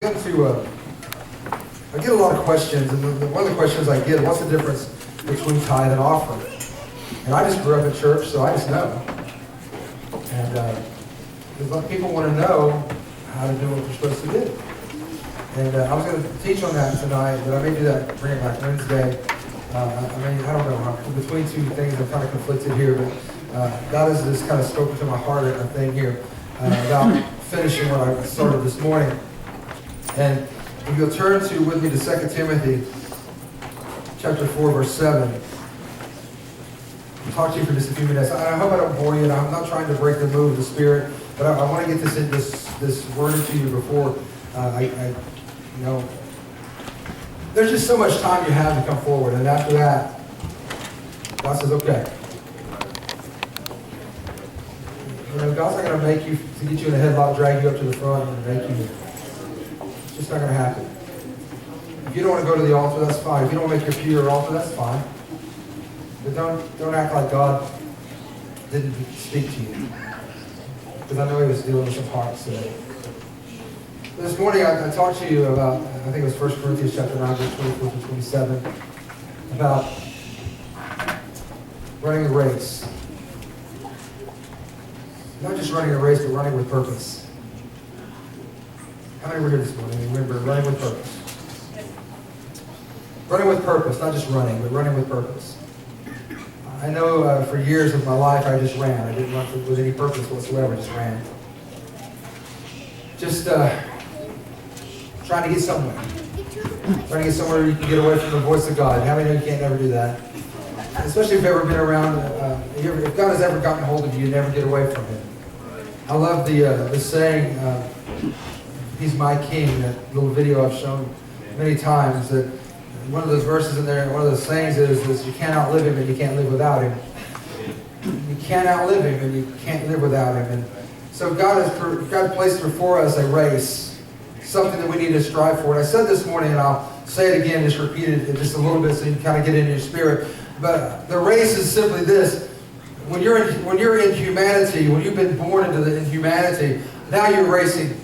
I get a lot of questions, and one of the questions I get, what's the difference between tithe and offering? And I just grew up in church, so I just know. And a lot of people want to know how to do what they're supposed to do. And I was going to teach on that tonight, but I may do that, bring it back Wednesday. I don't know. Between two things, I'm kind of conflicted here, but God has just kind of spoken to my heart a thing here about finishing what I started this morning. And if you'll turn with me to 2 Timothy chapter 4, verse 7. I'll talk to you for just a few minutes. I hope I don't bore you, and I'm not trying to break the move of the Spirit, but I want to get this word into you before there's just so much time you have to come forward, and after that, God says, okay. God's not going to make you, to get you in a headlock, drag you up to the front, and make you. It's just not going to happen. If you don't want to go to the altar, that's fine. If you don't make your pew your altar, that's fine. But don't act like God didn't speak to you. Because I know He was dealing with some hearts today. This morning I talked to you about, I think it was 1 Corinthians chapter 9, verse 24 to 27, about running a race. Not just running a race, but running with purpose. How many were here this morning? Remember, running with purpose. Running with purpose, not just running, but running with purpose. I know for years of my life I just ran. I didn't run with any purpose whatsoever, I just ran. Just trying to get somewhere. Trying to get somewhere where you can get away from the voice of God. How many of you can't never do that? Especially if you've ever been around, if God has ever gotten hold of you, you never get away from Him. I love the saying, He's my king, that little video I've shown many times, that one of those verses in there, one of those sayings is you can't outlive Him and you can't live without Him. You can't outlive Him and you can't live without Him. And so God has placed before us a race, something that we need to strive for. And I said this morning, and I'll say it again, just repeat it just a little bit so you can kind of get it in your spirit. But the race is simply this. When you're in humanity, when you've been born in humanity, now you're racing.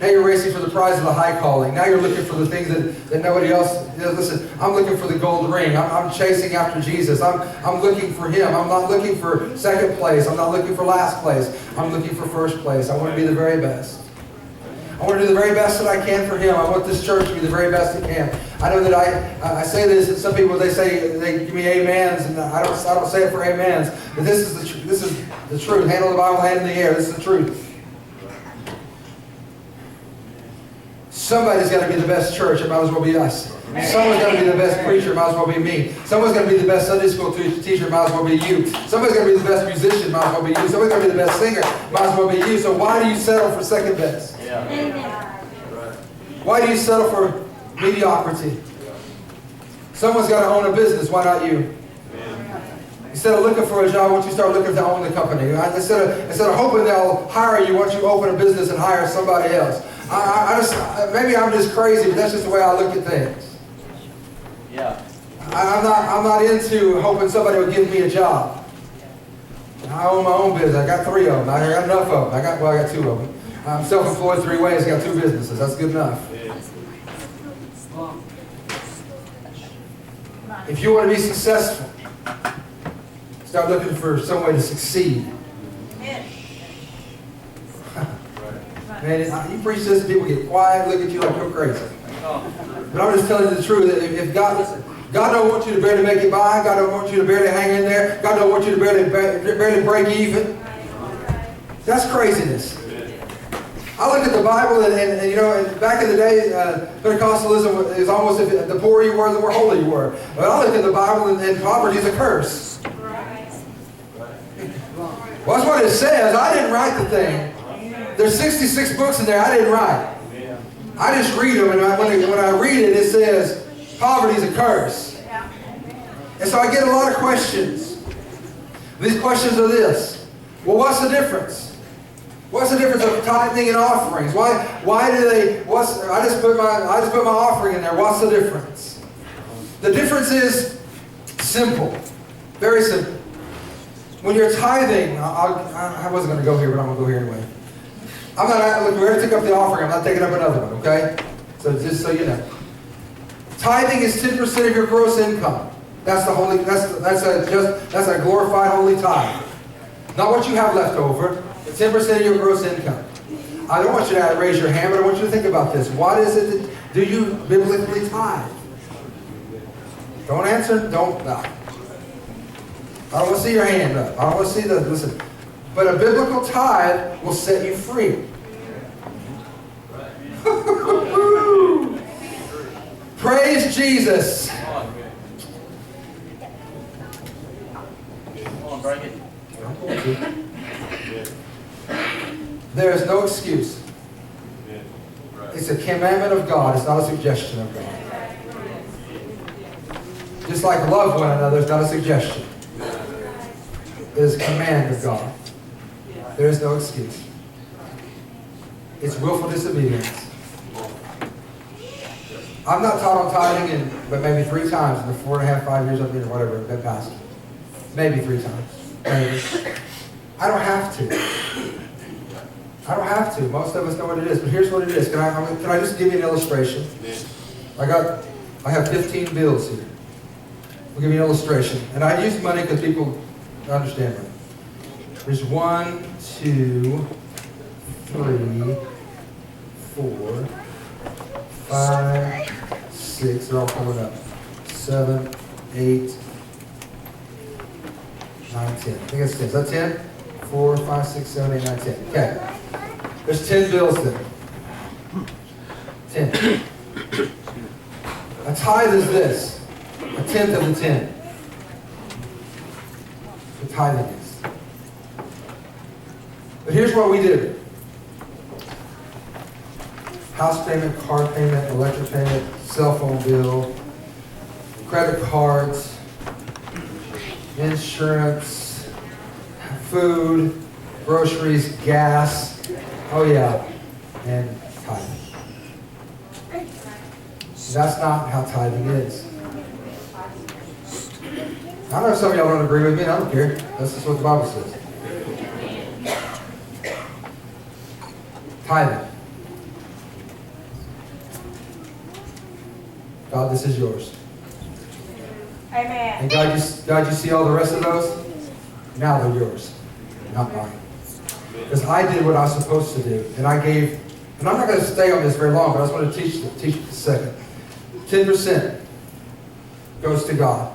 Now you're racing for the prize of the high calling. Now you're looking for the things that nobody else. Listen, I'm looking for the gold ring. I'm chasing after Jesus. I'm looking for Him. I'm not looking for second place. I'm not looking for last place. I'm looking for first place. I want to be the very best. I want to do the very best that I can for Him. I want this church to be the very best it can. I know that I say this, and some people they give me amens, and I don't say it for amens. But this is the truth. Handle the Bible, hand in the air. This is the truth. Somebody's got to be the best church. It might as well be us. Someone's got to be the best preacher. It might as well be me. Someone's got to be the best Sunday school teacher. It might as well be you. Somebody's got to be the best musician. It might as well be you. Somebody's got to be the best singer. It might as well be you. So why do you settle for second best? Why do you settle for mediocrity? Someone's got to own a business. Why not you? Instead of looking for a job, why don't you start looking to own the company? Instead of hoping they'll hire you, why don't you open a business and hire somebody else? Maybe I'm just crazy, but that's just the way I look at things. Yeah. I'm not into hoping somebody will give me a job. I own my own business. I got 3 of them. I got enough of them. I got 2 of them. I'm self-employed 3 ways. I got 2 businesses. That's good enough. If you want to be successful, start looking for some way to succeed. Man, you preach this and people get quiet, look at you like you're crazy. But I'm just telling you the truth. If God don't want you to barely make it by, God don't want you to barely hang in there, God don't want you to barely break even, that's craziness. I look at the Bible and back in the day, Pentecostalism is almost if the poorer you were, the more holy you were. But I look at the Bible and poverty is a curse. Well, that's what it says. I didn't write the thing. There's 66 books in there I didn't write. I just read them, and when I read it, it says poverty is a curse. And so I get a lot of questions. These questions are this. Well, what's the difference? What's the difference of tithing and offerings? Why do they? I just put my offering in there. What's the difference? The difference is simple, very simple. When you're tithing, I wasn't going to go here, but I'm going to go here anyway. I'm not, look, we already took up the offering. I'm not taking up another one, okay? So just so you know. Tithing is 10% of your gross income. That's the holy, that's a glorified holy tithe. Not what you have left over, but 10% of your gross income. I don't want you to raise your hand, but I want you to think about this. What is it that, do you biblically tithe? Don't answer, don't. No. I don't want to see your hand up. I don't want to see the, listen. But a biblical tithe will set you free. Praise Jesus. There is no excuse. It's a commandment of God. It's not a suggestion of God. Just like love one another is not a suggestion. It is a command of God. There is no excuse. It's willful disobedience. I've not taught on tithing but maybe 3 times in the 4.5, 5 years I've been, or whatever, I've been pastor. Maybe 3 times. Maybe. I don't have to. I don't have to. Most of us know what it is, but here's what it is. Can I just give you an illustration? I have 15 bills here. I'll give you an illustration. And I use money because people understand money. There's 1, 2, 3, 4, 5, 6. They're all coming up. 7, 8, 9, 10. I think it's 10. Is that 10? 4, 5, 6, 7, 8, 9, 10. Okay. There's 10 bills there. 10. A tithe is this. A tenth of the 10. The tithing is. But here's what we do. House payment, car payment, electric payment, cell phone bill, credit cards, insurance, food, groceries, gas, oh yeah, and tithing. That's not how tithing is. I know some of y'all don't agree with me, I don't care. That's just what the Bible says. Tithing. God, this is yours. Amen. And God, you see all the rest of those? Now they're yours, not mine. Because I did what I was supposed to do. And I gave, and I'm not going to stay on this very long, but I just want to teach you a second. 10% goes to God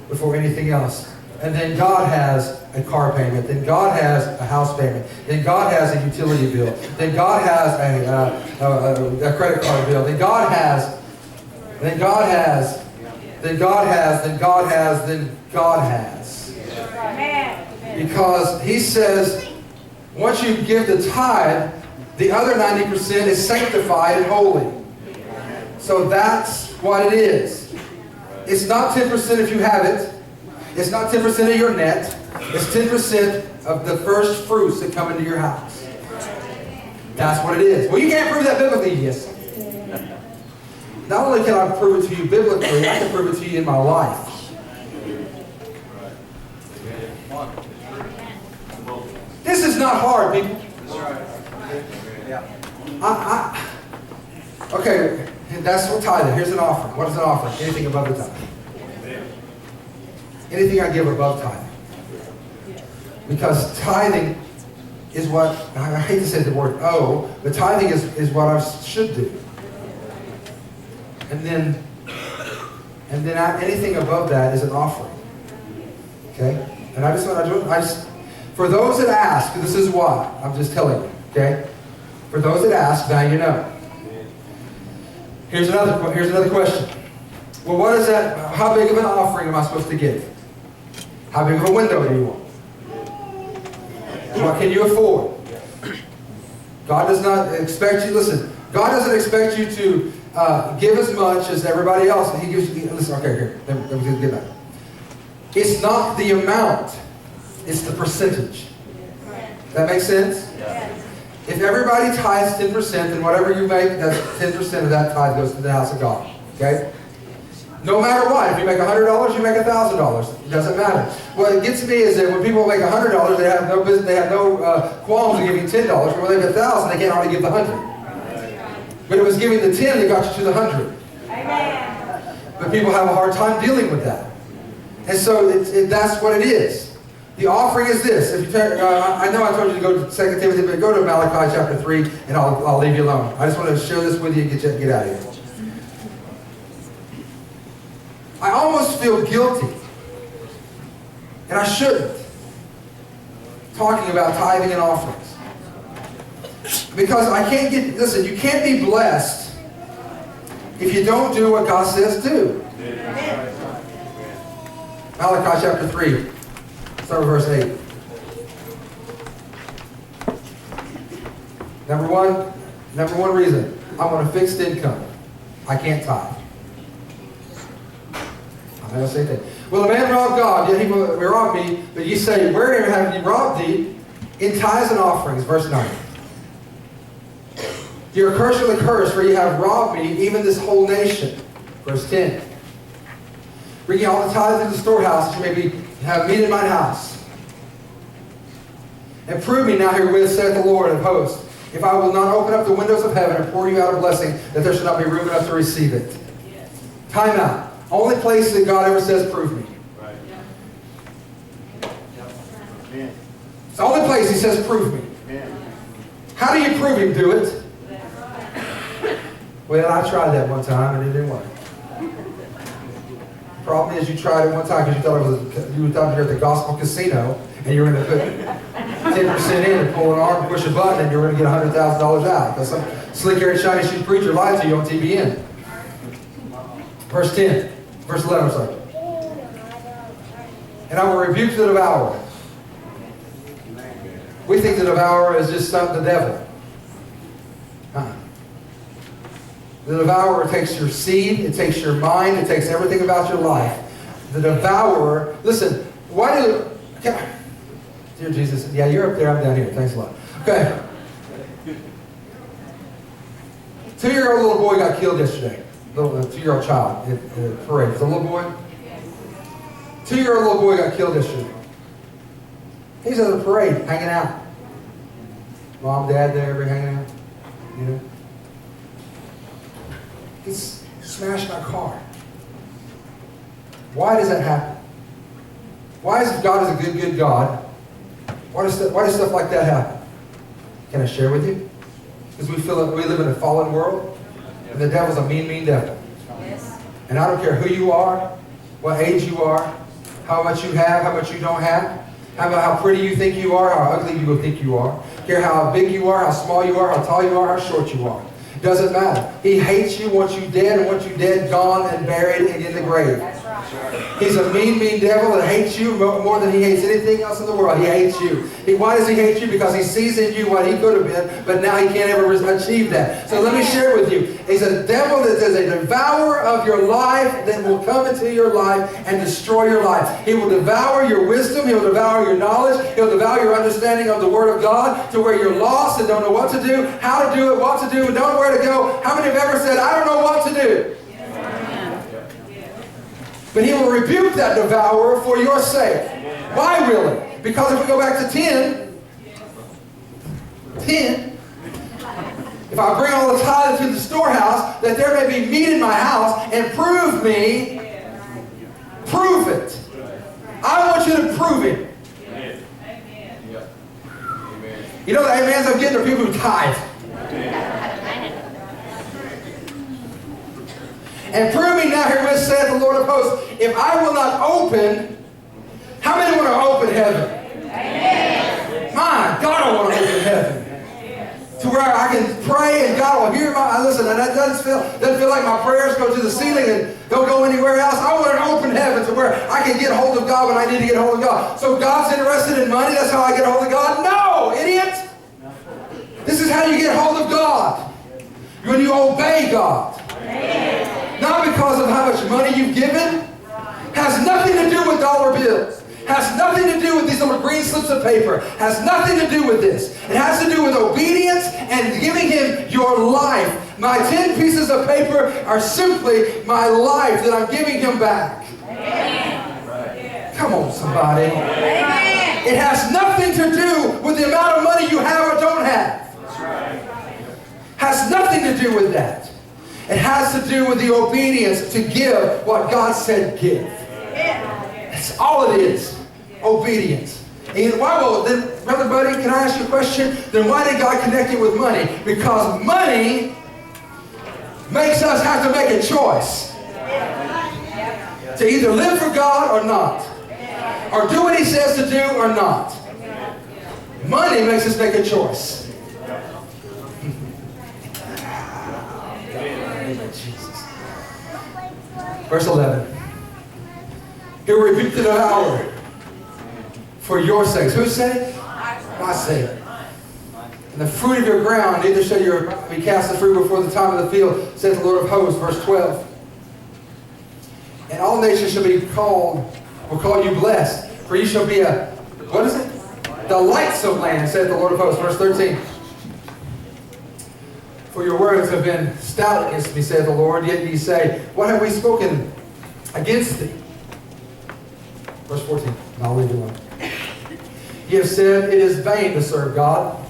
before anything else. And then God has a car payment. Then God has a house payment. Then God has a utility bill. Then God has a credit card bill. Then God has. Then God has. Then God has. Then God has. Then God has. Because He says, once you give the tithe, the other 90% is sanctified and holy. So that's what it is. It's not 10% if you have it. It's not 10% of your net. It's 10% of the first fruits that come into your house. That's what it is. Well, you can't prove that biblically. Yes. Not only can I prove it to you biblically, I can prove it to you in my life. This is not hard, people. Okay, that's what tithing. Here's an offering. What is an offering? Anything above the tithe. Anything I give above tithing. Because tithing is what, I hate to say the word owe, but tithing is what I should do. And then anything above that is an offering. Okay? And for those that ask, this is why, I'm just telling you, okay? For those that ask, now you know. Here's another question. Well, what is that? How big of an offering am I supposed to give? How big of a window do you want? What can you afford? God does not expect you, listen, God doesn't expect you to give as much as everybody else. He gives you, listen, okay, here, let me get back. It's not the amount, it's the percentage. That makes sense? If everybody tithes 10%, then whatever you make, that's 10% of that tithe goes to the house of God. Okay? No matter what. If you make $100, you make $1,000. It doesn't matter. What gets me is that when people make $100, they have no business, they have no qualms of giving $10. But when they get $1,000, they can't hardly give the $100. But it was giving the 10 that got you to the 100. Amen. But people have a hard time dealing with that. And so that's what it is. The offering is this. If you turn, I know I told you to go to 2 Timothy, but go to Malachi chapter 3, and I'll leave you alone. I just want to share this with you and get out of here. I almost feel guilty, and I shouldn't, talking about tithing and offerings. Because I can't listen, you can't be blessed if you don't do what God says do. Malachi chapter 3, start with verse 8. Number one reason, I want a fixed income. I can't tithe. I'm going to say that. Well, a man robbed God, yet he will rob me. But you say, wherein have you robbed thee? In tithes and offerings. Verse 9. You are cursed with a curse, for you have robbed me, even this whole nation. Verse 10. Bringing all the tithes into the storehouse, that you may have meat in mine house. And prove me now herewith, saith the Lord of hosts, if I will not open up the windows of heaven and pour you out a blessing, that there shall not be room enough to receive it. Yes. Time out. Only place that God ever says, prove me. Right. Yep. It's the only place He says, prove me. Amen. How do you prove Him? Do it. Well, I tried that one time and it didn't work. Problem is, you tried it one time because you thought you were at the gospel casino and you were going to put 10% in and pull an arm, push a button, and you were going to get $100,000 out because some slick-haired, shiny-shoe preacher lied to you on TBN. Verse 10. Verse 11, sorry. And I will rebuke the devourer. We think the devourer is just the devil. The devourer takes your seed, it takes your mind, it takes everything about your life. The devourer, listen, dear Jesus, yeah, you're up there, I'm down here. Thanks a lot. Okay. 2-year-old little boy got killed yesterday. A 2-year-old child in a parade. It's a little boy. 2-year-old little boy got killed yesterday. He's at the parade, hanging out. Mom, Dad there, everybody hanging out. You know? He smashed my car. Why does that happen? Why is God is a good God? Why does stuff like that happen? Can I share with you? Because we feel like we live in a fallen world, and the devil's a mean devil. Yes. And I don't care who you are, what age you are, how much you have, how much you don't have, how pretty you think you are, how ugly you think you are. I don't care how big you are, how small you are, how tall you are, how short you are. It doesn't matter. He hates you, wants you dead, and wants you dead, gone, and buried, and in the grave. That's right. He's a mean devil that hates you more than he hates anything else in the world. He hates you. Why does he hate you? Because he sees in you what he could have been, but now he can't ever achieve that. So let me share with you. He's a devil that is a devourer of your life that will come into your life and destroy your life. He will devour your wisdom. He will devour your knowledge. He'll devour your understanding of the Word of God to where you're lost and don't know what to do, how to do it, what to do, don't know where to go. How many have ever said, I don't know what to do? But he will rebuke that devourer for your sake. Why will he? Because if we go back to 10, if I bring all the tithes to the storehouse, that there may be meat in my house, and prove me, prove it. I want you to prove it. You know the amens I'm getting are people who tithe. And prove me now herewith, saith the Lord of hosts, if I will not open, how many want to open heaven? Amen. My God, I want to open heaven. To where I can pray and God will hear listen, and that doesn't feel like my prayers go to the ceiling and don't go anywhere else. I want an open heaven to where I can get hold of God when I need to get hold of God. So God's interested in money, that's how I get hold of God? No, idiot! This is how you get hold of God. When you obey God. Amen. Not because of how much money you've given. Has nothing to do with dollar bills. Has nothing to do with these little green slips of paper. Has nothing to do with this. It has to do with obedience and giving Him your life. My 10 pieces of paper are simply my life that I'm giving Him back. Amen. Come on, somebody. Amen. It has nothing to do with the amount of money you have or don't have. That's right. Has nothing to do with that. It has to do with the obedience to give what God said give. That's all it is. Obedience. And why, well, then, Brother Buddy, can I ask you a question? Then why did God connect you with money? Because money makes us have to make a choice. To either live for God or not. Or do what He says to do or not. Money makes us make a choice. Verse 11. He rebuked the devourer for your sakes. Whose sake? My sake. And the fruit of your ground, neither shall you be cast the fruit before the time of the field, saith the Lord of hosts. Verse 12. And all nations shall be called, will call you blessed, for you shall be a, what is it? Delightsome land, saith the Lord of hosts. Verse 13. For your words have been stout against me, saith the Lord, yet ye say, what have we spoken against thee? Verse 14. And I'll leave it alone. Ye have said, it is vain to serve God.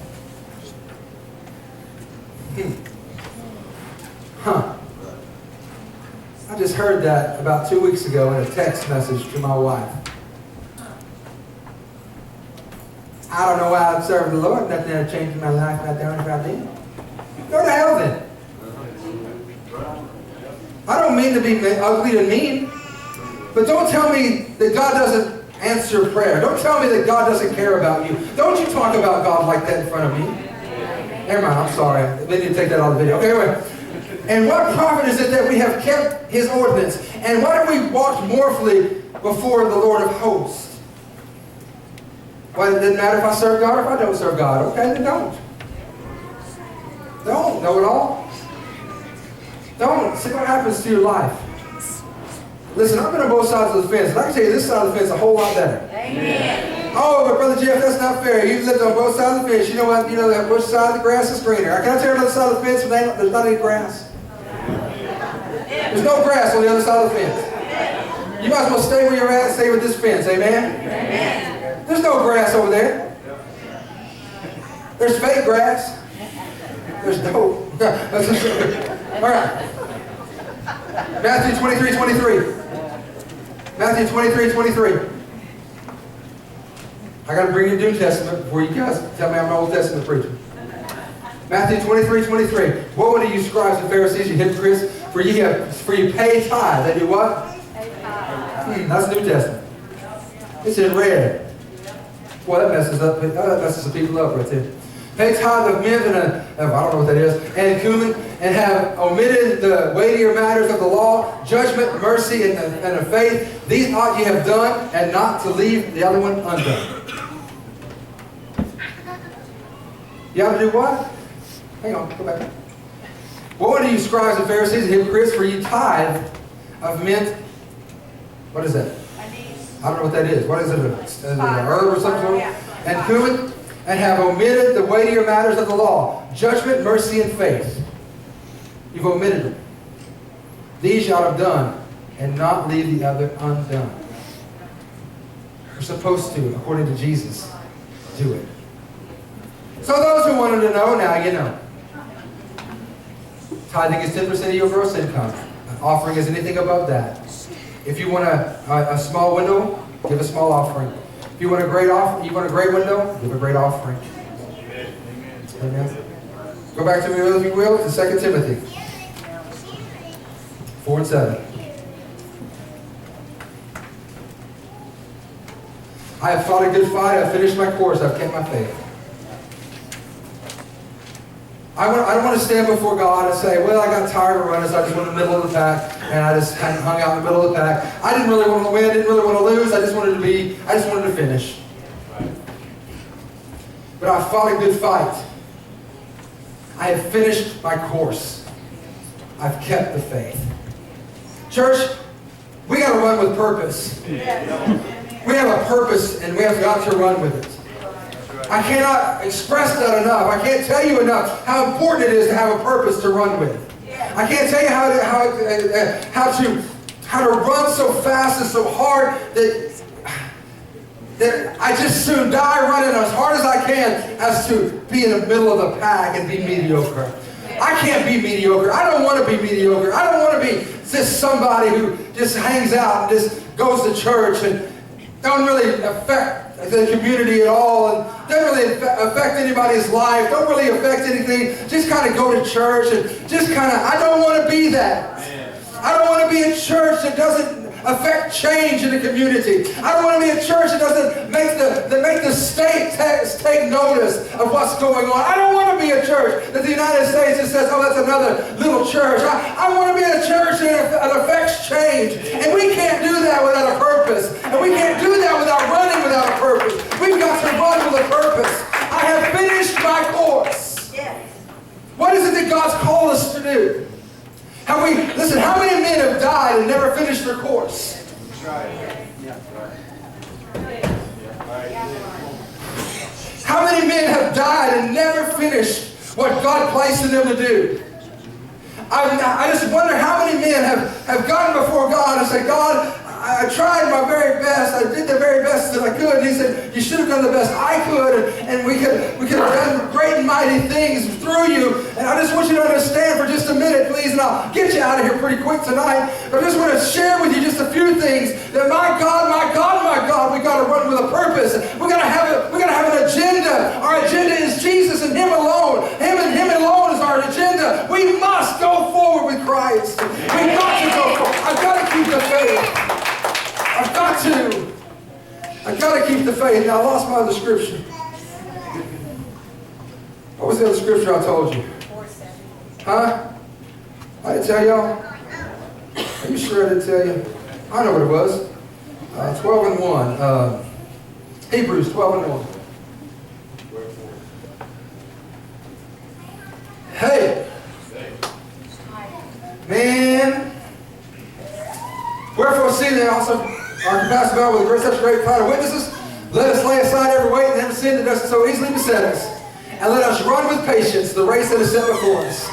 I just heard that about 2 weeks ago in a text message to my wife. I don't know why I'd serve the Lord. Nothing had changed in my life right there if I did. Go to hell then. I don't mean to be ugly and mean, but don't tell me that God doesn't answer prayer. Don't tell me that God doesn't care about you. Don't you talk about God like that in front of me. Never mind, I'm sorry. I need to take that out of the video. Okay, anyway. And what profit is it that we have kept His ordinance? And why do we walk mournfully before the Lord of hosts? Well, it doesn't matter if I serve God or if I don't serve God. Okay, then don't. Don't know it all. Don't. See what happens to your life. Listen, I've been on both sides of the fence, and I can tell you this side of the fence a whole lot better. Amen. Oh, but Brother Jeff, that's not fair. You've lived on both sides of the fence. You know what? You know that which side of the grass is greener. Can I tell you another side of the fence where there's not any grass? There's no grass on the other side of the fence. You might as well stay where you're at and stay with this fence. Amen? Amen. There's no grass over there. There's fake grass. There's no. All right. Matthew 23:23. Matthew 23:23. I got to bring you New Testament before you guys tell me I'm an Old Testament preacher. Matthew 23:23. Woe unto you, scribes and Pharisees, you hypocrites, for you pay tithe. They do what? Pay tithe. That's New Testament. It's in red. Boy, that messes some people up right there. Pay tithe of mint and I don't know what that is, and cumin, and have omitted the weightier matters of the law, judgment, mercy, and of faith. These ought ye have done, and not to leave the other one undone. You ought to do what? Hang on, go back. Woe unto you, scribes and Pharisees and hypocrites, for ye tithe of mint. What is that? I don't know what that is. What is it? An herb or something? And cumin, and have omitted the weightier matters of the law, judgment, mercy, and faith. You've omitted them. These you ought to have done, and not leave the other undone. We're supposed to, according to Jesus, do it. So those who wanted to know, now you know. Tithing is 10% of your gross income. An offering is anything above that. If you want a small window, give a small offering. If you want a great window, give a great offering. Amen. Go back to me, if you will, to 2 Timothy 4:7. I have fought a good fight. I've finished my course. I've kept my faith. I don't want to stand before God and say, well, I got tired of running, so I just went in the middle of the pack, and I just kind of hung out in the middle of the pack. I didn't really want to win, didn't really want to lose, I just wanted to finish. But I fought a good fight. I have finished my course. I've kept the faith. Church, we got to run with purpose. We have a purpose, and we have got to run with it. I cannot express that enough. I can't tell you enough how important it is to have a purpose to run with. I can't tell you how to run so fast and so hard that I just soon die running as hard as I can as to be in the middle of the pack and be mediocre. I can't be mediocre. I don't want to be mediocre. I don't want to be just somebody who just hangs out and just goes to church and don't really affect the community at all and doesn't really affect anybody's life, don't really affect anything, just kind of go to church and just kind of, I don't want to be that. I don't want to be a church that doesn't affect change in the community. I don't want to be a church that doesn't make the state take notice of what's going on. I don't want to be a church that the United States just says, oh, that's another little church. I want to be a church that affects change. And we can't do that without a purpose. And we can't do that without running without a purpose. We've got to run with a purpose. I have finished my course. What is it that God's called us to do? Listen, how many men have died and never finished their course? How many men have died and never finished what God placed in them to do? I just wonder how many men have gotten before God and said, God, I tried my very best. I did the very best that I could. And he said, you should have done the best I could. And we could have done great and mighty things through you. And I just want you to understand for just a minute, please, and I'll get you out of here pretty quick tonight. But I just want to share with you just a few things that my God, we got to run with a purpose. We got to have an agenda. Our agenda is Jesus and Him alone. Him and Him alone is our agenda. We must go forward with Christ. We've got to go forward. I've got to keep the faith. I've got to keep the faith. Now, I lost my other scripture. What was the other scripture I told you? Huh? I didn't tell y'all? Are you sure I didn't tell you? I know what it was. 12 and 1. Hebrews 12 and 1. Hey! Man! Wherefore, see they also are compassed about with such a great cloud of witnesses. Let us lay aside every weight and every sin that does so easily beset us. And let us run with patience the race that is set before us.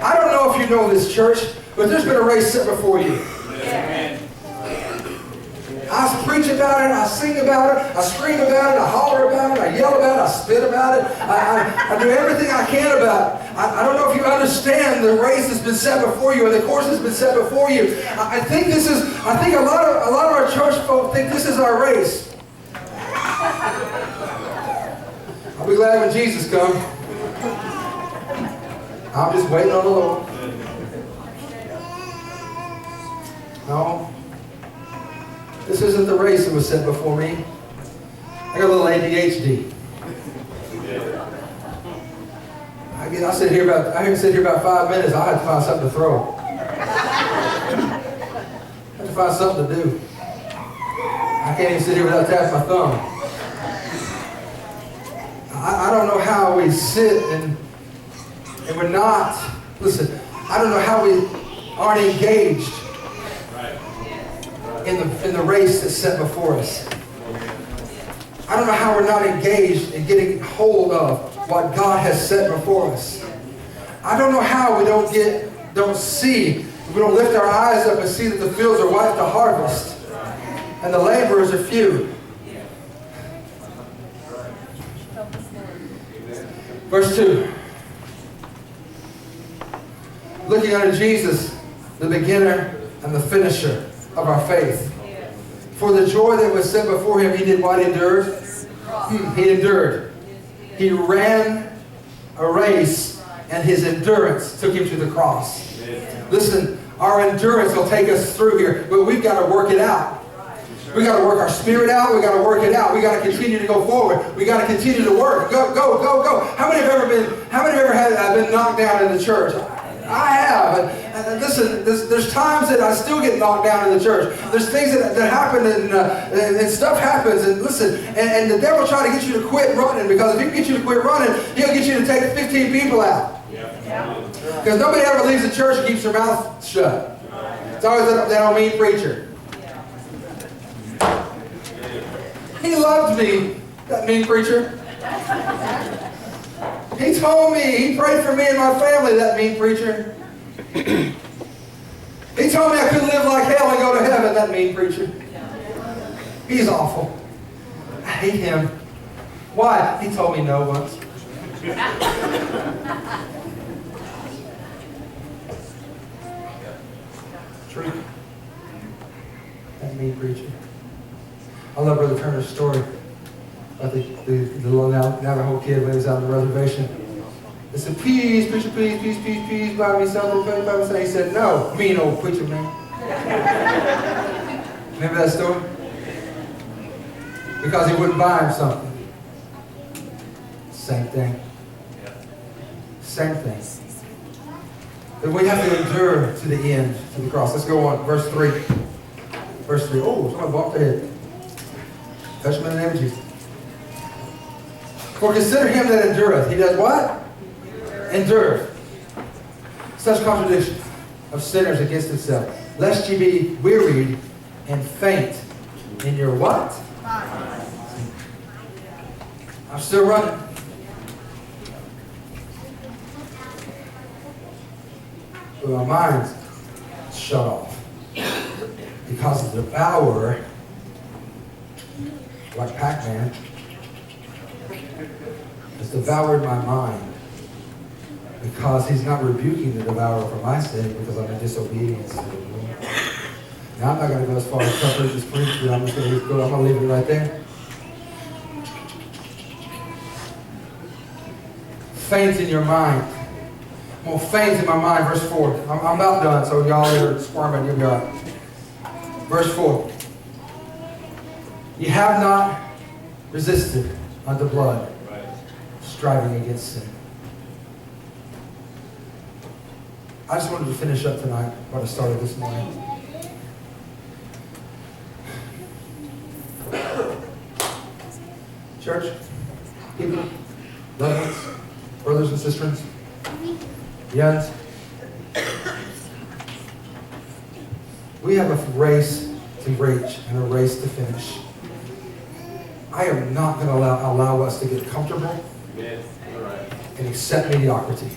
I don't know if you know this, church, but there's been a race set before you. Amen. I preach about it, I sing about it, I scream about it, I holler about it, I yell about it, I spit about it, I do everything I can about it. I don't know if you understand the race that's been set before you and the course that's been set before you. I think a lot of our church folk think this is our race. I'll be glad when Jesus comes. I'm just waiting on the Lord. No. This isn't the race that was set before me. I got a little ADHD. I can sit here about 5 minutes. I have to find something to throw. I have to find something to do. I can't even sit here without tapping my thumb. I don't know how we sit and we're not. Listen, I don't know how we aren't engaged in the race that's set before us. I don't know how we're not engaged in getting hold of what God has set before us. I don't know how we don't see, we don't lift our eyes up and see that the fields are white to harvest and the laborers are few. Verse 2. Looking unto Jesus, the beginner and the finisher of our faith. For the joy that was set before him, he did what? Endured? He endured. He ran a race, and his endurance took him to the cross. Listen, our endurance will take us through here, but we've got to work it out. We got to work our spirit out. We got to work it out. We got to continue to go forward. We got to continue to work. Go, go, go, go. How many have ever been knocked down in the church? I have. And listen, there's times that I still get knocked down in the church. There's things that happen and stuff happens. And listen, and the devil trying to get you to quit running, because if he can get you to quit running, he'll get you to take 15 people out. Because nobody ever leaves the church and keeps their mouth shut. It's always that old mean preacher. He loved me, that mean preacher. He told me, he prayed for me and my family, that mean preacher. He told me I couldn't live like hell and go to heaven, that mean preacher. He's awful. I hate him. Why? He told me no once. True. That mean preacher. I love Brother Turner's story about the little Navajo kid when he was out on the reservation. They said, "Peace, preacher, peace, peace, peace, peace, buy me something, buy me something." He said, "No, mean old preacher man." Remember that story? Because he wouldn't buy him something. Same thing. Same thing. But we have to endure to the end, to the cross. Let's go on. Verse 3. Verse 3. Oh, someone bumped their head. Touch him in the name of Jesus. For consider him that endureth. He does what? Endureth. Such contradiction of sinners against himself. Lest ye be wearied and faint in your what? I'm still running. But my mind's shut off. Because the devourer, like Pac-Man, has devoured my mind. Because he's not rebuking the devourer for my sake, because I'm in disobedience to the Lord. Now, I'm not going to go as far as some preachers preach, but I'm just going to go. I'm going to leave it right there. Faint in your mind. I'm going to faint in my mind. Verse 4. I'm about done, so y'all are squirming. You'll be all right. Verse 4. You have not resisted unto blood, striving against sin. I just wanted to finish up tonight what I started this morning. Church, people, loved ones, brothers and sisters, youngs, we have a race to reach and a race to finish. I am not going to allow us to get comfortable and accept mediocrity.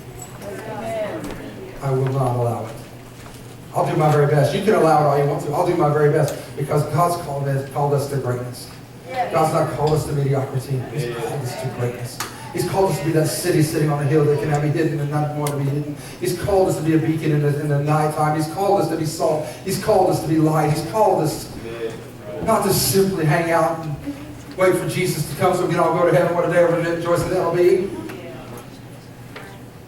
I will not allow it. I'll do my very best. You can allow it all you want to. I'll do my very best because God's called us to greatness. God's not called us to mediocrity. He's called us to greatness. He's called us to be that city sitting on a hill that cannot be hidden and not want to be hidden. He's called us to be a beacon in the nighttime. He's called us to be salt. He's called us to be light. He's called us not to simply hang out and wait for Jesus to come so we can all go to heaven. What a day of rejoicing that'll be.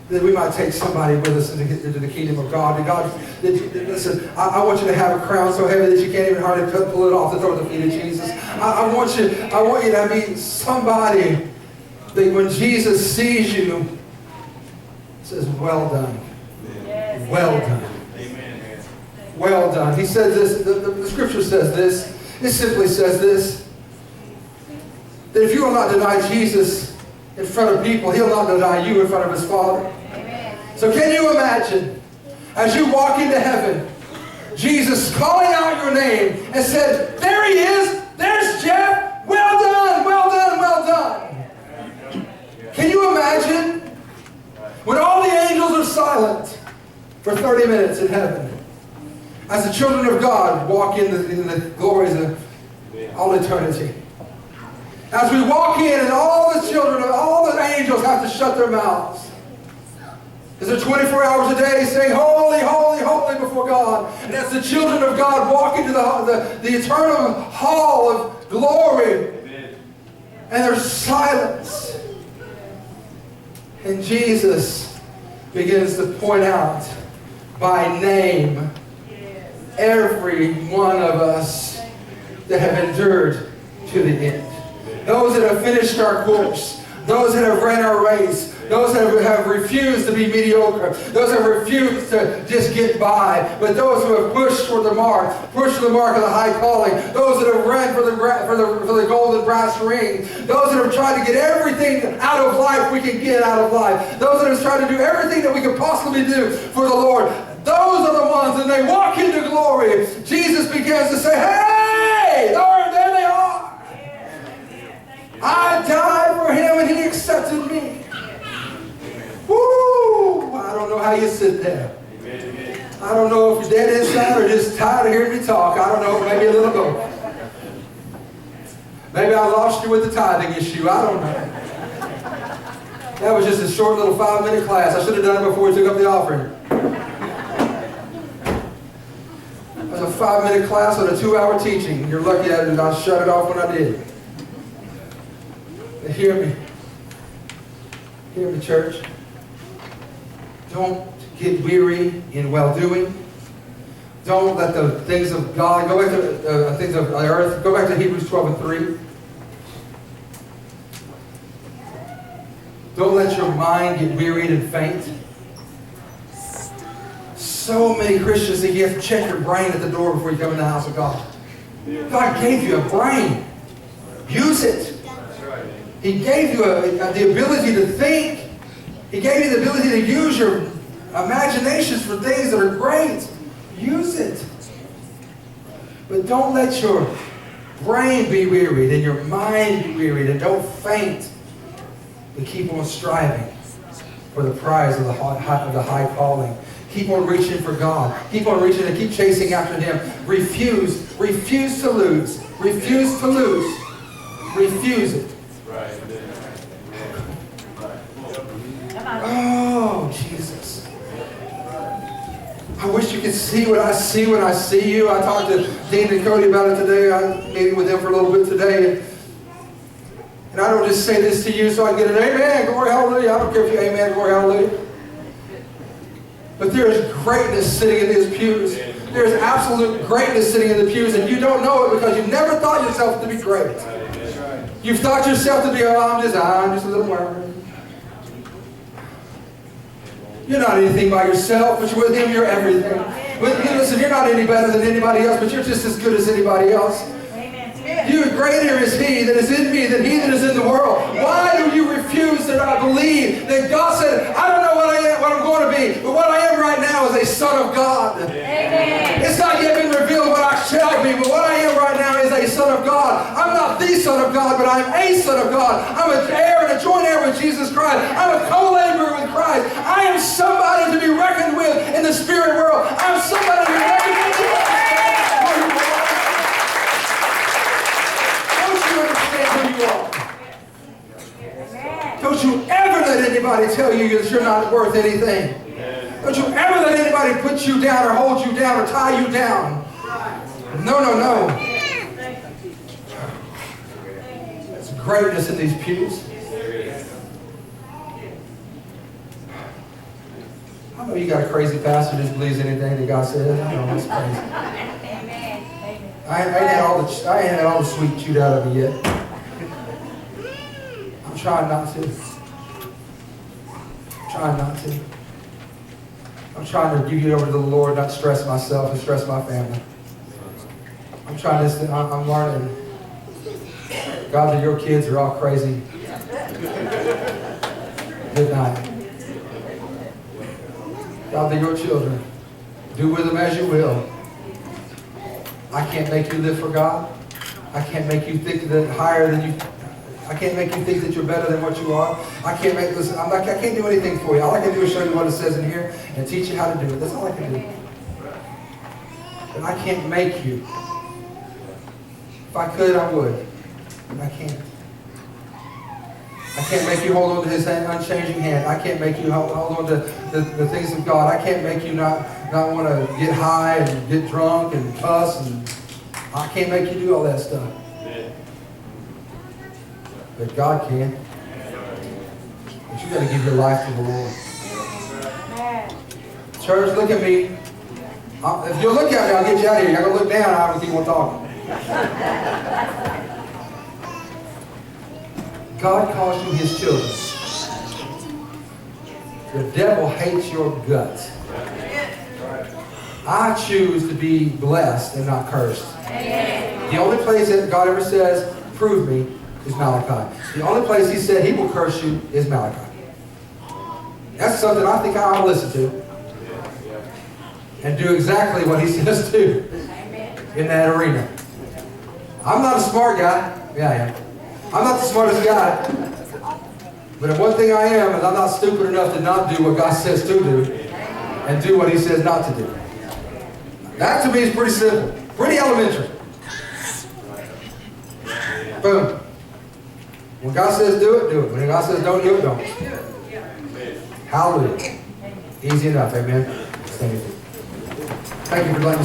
That we might take somebody with us into the kingdom of God. And God, listen, I want you to have a crown so heavy that you can't even hardly pull it off the throw at the feet of Jesus. I want you to be somebody that when Jesus sees you, says, "Well done, well done, well done." He says this. The Scripture says this. It simply says this: that if you will not deny Jesus in front of people, He'll not deny you in front of His Father. Amen. So can you imagine, as you walk into heaven, Jesus calling out your name and said, "There He is, there's Jeff, well done, well done, well done." Can you imagine when all the angels are silent for 30 minutes in heaven, as the children of God walk in the glories of all eternity? As we walk in and all the children, all the angels have to shut their mouths. Because they're 24 hours a day saying, "Holy, holy, holy" before God. And as the children of God walk into the eternal hall of glory, and there's silence. And Jesus begins to point out by name every one of us that have endured to the end. Those that have finished our course. Those that have ran our race. Those that have refused to be mediocre. Those that have refused to just get by. But those who have pushed for the mark of the high calling. Those that have ran for the golden brass ring. Those that have tried to get everything out of life we can get out of life. Those that have tried to do everything that we could possibly do for the Lord. Those are the ones, and they walk into glory. Jesus begins to say, "Hey, Lord, there they are. I died for him and how you sit there. I don't know if you're dead inside or just tired of hearing me talk. I don't know, maybe a little both. Maybe I lost you with the tithing issue. I don't know. That was just a short little 5-minute class. I should have done it before we took up the offering. It was a 5-minute class on a 2-hour teaching. You're lucky I did not shut it off when I did. But hear me. Hear me, church. Don't get weary in well-doing. Don't let the things of God, go back to things of the earth, go back to Hebrews 12:3. Don't let your mind get wearied and faint. So many Christians think you have to check your brain at the door before you come in the house of God. God gave you a brain. Use it. He gave you the ability to think. He gave you the ability to use your imaginations for things that are great. Use it. But don't let your brain be wearied and your mind be wearied, and don't faint. But keep on striving for the prize of the high calling. Keep on reaching for God. Keep on reaching and keep chasing after Him. Refuse to lose. Refuse to lose. Refuse it. Oh, Jesus. I wish you could see what I see when I see you. I talked to Dean and Cody about it today. I'm meeting with them for a little bit today. And I don't just say this to you so I can get an amen, glory, hallelujah. I don't care if you amen, glory, hallelujah. But there is greatness sitting in these pews. There is absolute greatness sitting in the pews, and you don't know it because you've never thought yourself to be great. You've thought yourself to be, oh, I'm just a little worm. You're not anything by yourself, but with Him, you're everything. Listen, you're not any better than anybody else, but you're just as good as anybody else. You greater is He that is in me than he that is in the world. Why do you refuse to not believe that God said, I don't know what I'm going to be, but what I am right now is a son of God. Amen. It's not yet been revealed what I shall be, but what I am right now is a son of God. I'm not the son of God, but I'm a son of God. I'm an heir and a joint heir with Jesus Christ. I'm a co-laborer with Christ. I am somebody to be reckoned with in the spirit world. I'm somebody to be reckoned with. Don't you ever let anybody tell you that you're not worth anything. Don't you ever let anybody put you down or hold you down or tie you down. No, no, no. There's greatness in these pews. I know you got a crazy pastor who just believes anything that God says. I know that's crazy. I ain't had all the sweet chewed out of me yet. I'm trying not to. I'm trying to give you over to the Lord, not stress myself and stress my family. I'm learning. God, that your kids are all crazy. Good night. God, that your children, do with them as you will. I can't make you live for God. I can't make you think that higher than you. I can't make you think that you're better than what you are. I can't do anything for you. All I can do is show you what it says in here and teach you how to do it. That's all I can do. But I can't make you. If I could, I would. But I can't. I can't make you hold on to His unchanging hand. I can't make you hold on to the things of God. I can't make you not want to get high and get drunk and cuss. And I can't make you do all that stuff. But God can. But you got to give your life to the Lord. Church, look at me. If you'll look at me, I'll get you out of here. You're going to look down, I will keep on talking. God calls you His children. The devil hates your guts. I choose to be blessed and not cursed. The only place that God ever says, prove me, is Malachi. The only place He said He will curse you is Malachi. That's something I think I'll listen to. And do exactly what He says to in that arena. I'm not a smart guy. Yeah, I am. I'm not the smartest guy. But one thing I am is I'm not stupid enough to not do what God says to do. and do what he says not to do. That to me is pretty simple, pretty elementary. Boom. When God says do it, do it. When God says don't do it, don't. Hallelujah. Easy enough, amen. Thank you for letting us